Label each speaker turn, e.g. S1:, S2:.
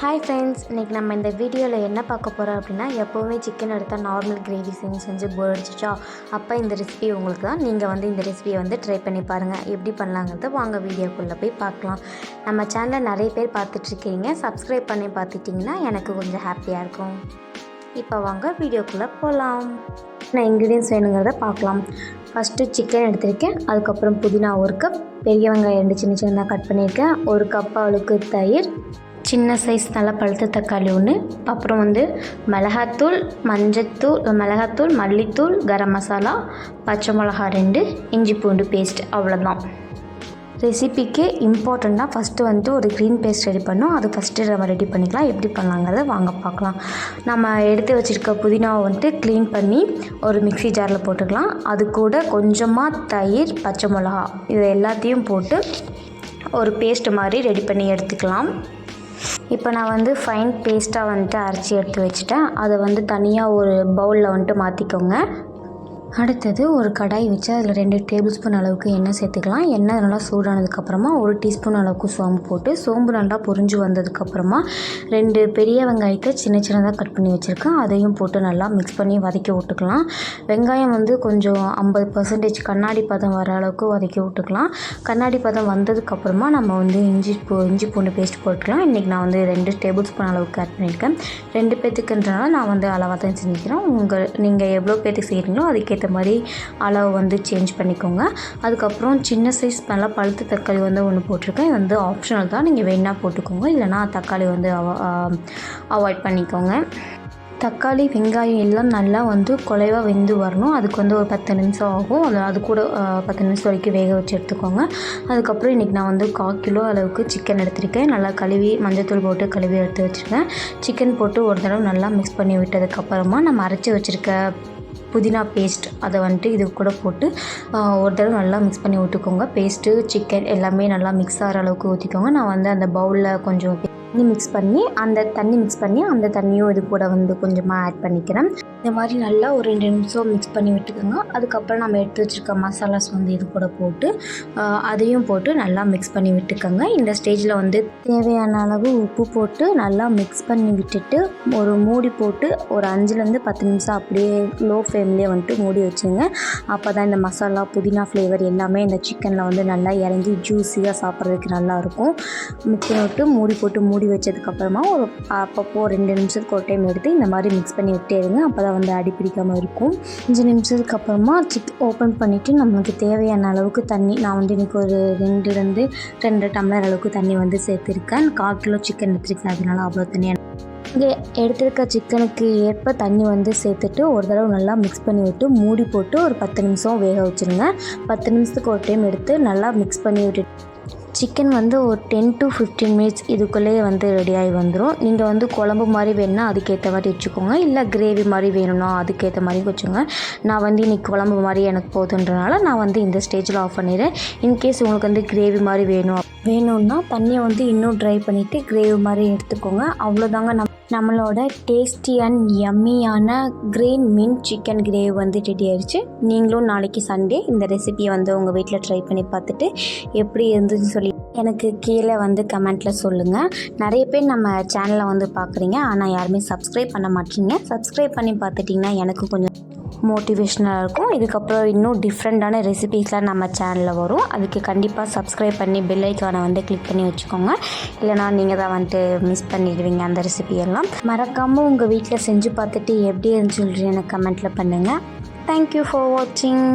S1: Hi friends, இன்றைக்கி நம்ம இந்த வீடியோவில் என்ன பார்க்க போகிறோம் அப்படின்னா, எப்போவுமே சிக்கன் எடுத்தால் நார்மல் கிரேவி செஞ்சு போர் அடிச்சிச்சா, அப்போ இந்த ரெசிபி உங்களுக்கு தான். நீங்கள் இந்த ரெசிபியை ட்ரை பண்ணி பாருங்கள். எப்படி பண்ணலாங்கிறத வாங்க வீடியோக்குள்ளே போய் பார்க்கலாம். நம்ம சேனலில் நிறைய பேர் பார்த்துட்ருக்கீங்க. சப்ஸ்கிரைப் பண்ணி பார்த்துட்டிங்கன்னா எனக்கு கொஞ்சம் ஹாப்பியாக இருக்கும். இப்போ வாங்க வீடியோக்குள்ளே போகலாம். நான் இன்க்ரீடியன்ஸ் வேணுங்கிறத பார்க்கலாம். ஃபஸ்ட்டு சிக்கன் எடுத்திருக்கேன். அதுக்கப்புறம் புதினா 1 கப், பெரிய வெங்காயம் 2 சின்ன சின்னதாக கட் பண்ணியிருக்கேன், 1 கப் அளவுக்கு தயிர், சின்ன சைஸ் நல்லா பழுத்த தக்காளி 1, அப்புறம் மிளகாத்தூள், மிளகாத்தூள், மல்லித்தூள், கரம் மசாலா, பச்சை மிளகா 2, இஞ்சி பூண்டு பேஸ்ட். அவ்வளோதான். ரெசிபிக்கு இம்பார்ட்டண்ட்டாக ஃபஸ்ட்டு ஒரு க்ரீன் பேஸ்ட் ரெடி பண்ணோம். அது ஃபஸ்ட்டு நம்ம ரெடி பண்ணிக்கலாம். எப்படி பண்ணலாங்கிறத வாங்க பார்க்கலாம். நம்ம எடுத்து வச்சுருக்க புதினாவை க்ளீன் பண்ணி ஒரு மிக்ஸி ஜாரில் போட்டுக்கலாம். அது கூட கொஞ்சமாக தயிர், பச்சை மிளகா இது எல்லாத்தையும் போட்டு ஒரு பேஸ்ட் மாதிரி ரெடி பண்ணி எடுத்துக்கலாம். இப்போ நான் ஃபைன் பேஸ்ட்டாக அரைச்சி எடுத்து வச்சுட்டேன். அதை தனியாக ஒரு பவுலில் மாற்றிக்கோங்க. அடுத்தது ஒரு கடாய் வச்சு அதில் 2 டேபிள் ஸ்பூன் அளவுக்கு எண்ணெய் சேர்த்துக்கலாம். எண்ணெய் நல்லா சூடானதுக்கப்புறமா 1 டீஸ்பூன் அளவுக்கு சோம்பு போட்டு, சோம்பு நல்லா பொரிஞ்சு வந்ததுக்கப்புறமா 2 பெரிய வெங்காயத்தை சின்ன சின்னதாக கட் பண்ணி வச்சுருக்கேன். அதையும் போட்டு நல்லா மிக்ஸ் பண்ணி வதக்கி விட்டுக்கலாம். வெங்காயம் கொஞ்சம் 50% கண்ணாடி பதம் வர அளவுக்கு வதக்கி விட்டுக்கலாம். கண்ணாடி பதம் வந்ததுக்கப்புறமா நம்ம இஞ்சி பூண்டு பேஸ்ட் போட்டுக்கலாம். இன்றைக்கி நான் 2 டேபிள் ஸ்பூன் அளவுக்கு ஆட் பண்ணியிருக்கேன். 2 பேத்துக்குன்றனால நான் அளவாக தான் செஞ்சுக்கிறேன். நீங்கள் எவ்வளோ பேத்துக்கு செய்கிறீங்களோ அதுக்கேற்ற மாதிரி அளவு சேஞ்ச் பண்ணிக்கோங்க. அதுக்கப்புறம் சின்ன சைஸ் நல்லா பழுத்த தக்காளி 1 போட்டிருக்கேன். இது ஆப்ஷனல் தான், நீங்கள் வேணால் போட்டுக்கோங்க, இல்லைனா தக்காளி அவாய்ட் பண்ணிக்கோங்க. தக்காளி வெங்காயம் எல்லாம் நல்லா குலைவாக வெந்து வரணும். அதுக்கு ஒரு 10 நிமிஷம் ஆகும். அது கூட 10 நிமிஷம் வரைக்கும் வேக வச்சு எடுத்துக்கோங்க. அதுக்கப்புறம் இன்றைக்கி நான் 1/4 கிலோ அளவுக்கு சிக்கன் எடுத்திருக்கேன். நல்லா கழுவி மஞ்சத்தூள் போட்டு கழுவி எடுத்து வச்சுருக்கேன். சிக்கன் போட்டு ஒரு தடவை நல்லா மிக்ஸ் பண்ணி விட்டதுக்கப்புறமா நம்ம அரைச்சி வச்சுருக்க புதினா பேஸ்ட் அதை இது கூட போட்டு ஒரு தடவை நல்லா மிக்ஸ் பண்ணி விட்டுக்கோங்க. பேஸ்ட்டு சிக்கன் எல்லாமே நல்லா மிக்ஸ் ஆகிற அளவுக்கு ஊற்றிக்கோங்க. நான் அந்த பவுலில் கொஞ்சம் தண்ணி மிக்ஸ் பண்ணி அந்த தண்ணியும் இது கூட கொஞ்சமாக ஆட் பண்ணிக்கிறேன். இந்த மாதிரி நல்லா ஒரு 2 நிமிஷம் மிக்ஸ் பண்ணி விட்டுக்கோங்க. அதுக்கப்புறம் நம்ம எடுத்து வச்சுருக்க மசாலாஸ் இது கூட போட்டு அதையும் போட்டு நல்லா மிக்ஸ் பண்ணி விட்டுக்கோங்க. இந்த ஸ்டேஜில் தேவையான அளவு உப்பு போட்டு நல்லா மிக்ஸ் பண்ணி விட்டுட்டு ஒரு மூடி போட்டு ஒரு 5லேருந்து 10 நிமிஷம் அப்படியே லோ ஃப்ளேம்லேயே மூடி வச்சுங்க. அப்போ தான் இந்த மசாலா புதினா ஃப்ளேவர் எல்லாமே இந்த சிக்கனில் நல்லா இறங்கி ஜூஸியாக சாப்பிட்றதுக்கு நல்லாயிருக்கும். மிக்ஸ் விட்டு மூடி வச்சதுக்கப்புறமா அப்பப்போ 2 நிமிஷத்துக்கு ஒரு டைம் எடுத்து இந்த மாதிரி மிக்ஸ் பண்ணி விட்டே இருங்க. அப்போ தான் அடி பிடிக்காமல் இருக்கும். 5 நிமிஷத்துக்கு அப்புறமா ஓப்பன் பண்ணிவிட்டு நம்மளுக்கு தேவையான அளவுக்கு தண்ணி, நான் இன்றைக்கி ஒரு 2லேருந்து 2 டம்ளர் அளவுக்கு தண்ணி சேர்த்துருக்கேன். 1/4 கிலோ சிக்கன் எடுத்துருக்கேன், அதனால அவ்வளோ தண்ணி. இங்கே எடுத்துருக்க சிக்கனுக்கு ஏற்ப தண்ணி சேர்த்துட்டு ஒரு தடவை நல்லா மிக்ஸ் பண்ணி விட்டு மூடி போட்டு ஒரு 10 நிமிஷம் வேக வச்சுருங்க. 10 நிமிஷத்துக்கு ஒரு டைம் எடுத்து நல்லா மிக்ஸ் பண்ணி விட்டுட்டு சிக்கன் ஒரு 10 to 15 மினிட்ஸ் இதுக்குள்ளேயே ரெடியாகி வந்துடும். நீங்கள் குழம்பு மாதிரி வேணுன்னா அதுக்கேற்ற மாதிரி வச்சுக்கோங்க, இல்லை கிரேவி மாதிரி வேணும்னா அதுக்கேற்ற மாதிரி வச்சுக்கோங்க. நான் இன்றைக்கி குழம்பு மாதிரி எனக்கு போதுன்றனால நான் இந்த ஸ்டேஜில் ஆஃப் பண்ணிடுறேன். இன்கேஸ் உங்களுக்கு கிரேவி மாதிரி வேணும்னா தண்ணியை இன்னும் ட்ரை பண்ணிவிட்டு கிரேவி மாதிரி எடுத்துக்கோங்க. அவ்வளோதாங்க. நம்மளோட டேஸ்டி அண்ட் யம்மியான green mint chicken gravy ready ஆயிடுச்சு. நீங்களும் நாளைக்கு சண்டே இந்த ரெசிபியை உங்கள் வீட்டில் ட்ரை பண்ணி பார்த்துட்டு எப்படி இருந்துச்சுன்னு சொல்லி எனக்கு கீழே கமெண்ட்டில் சொல்லுங்கள். நிறைய பேர் நம்ம சேனலை பார்க்குறீங்க, ஆனால் யாருமே சப்ஸ்கிரைப் பண்ண மாட்டீங்க. சப்ஸ்கிரைப் பண்ணி பார்த்துட்டிங்கன்னா எனக்கு கொஞ்சம் மோட்டிவேஷனாக இருக்கும். இதுக்கப்புறம் இன்னும் டிஃப்ரெண்ட்டான ரெசிபீஸ்லாம் நம்ம சேனலில் வரும். அதுக்கு கண்டிப்பாக சப்ஸ்கிரைப் பண்ணி பெல் ஐக்கானை கிளிக் பண்ணி வச்சுக்கோங்க. இல்லைனா நீங்கள் தான் மிஸ் பண்ணிடுவீங்க அந்த ரெசிபியெல்லாம். மறக்காமல் உங்கள் வீட்டில் செஞ்சு பார்த்துட்டு எப்படி இருந்துச்சு எனக்கு கமெண்ட்டில் பண்ணுங்கள். தேங்க்யூ ஃபார் வாட்சிங்.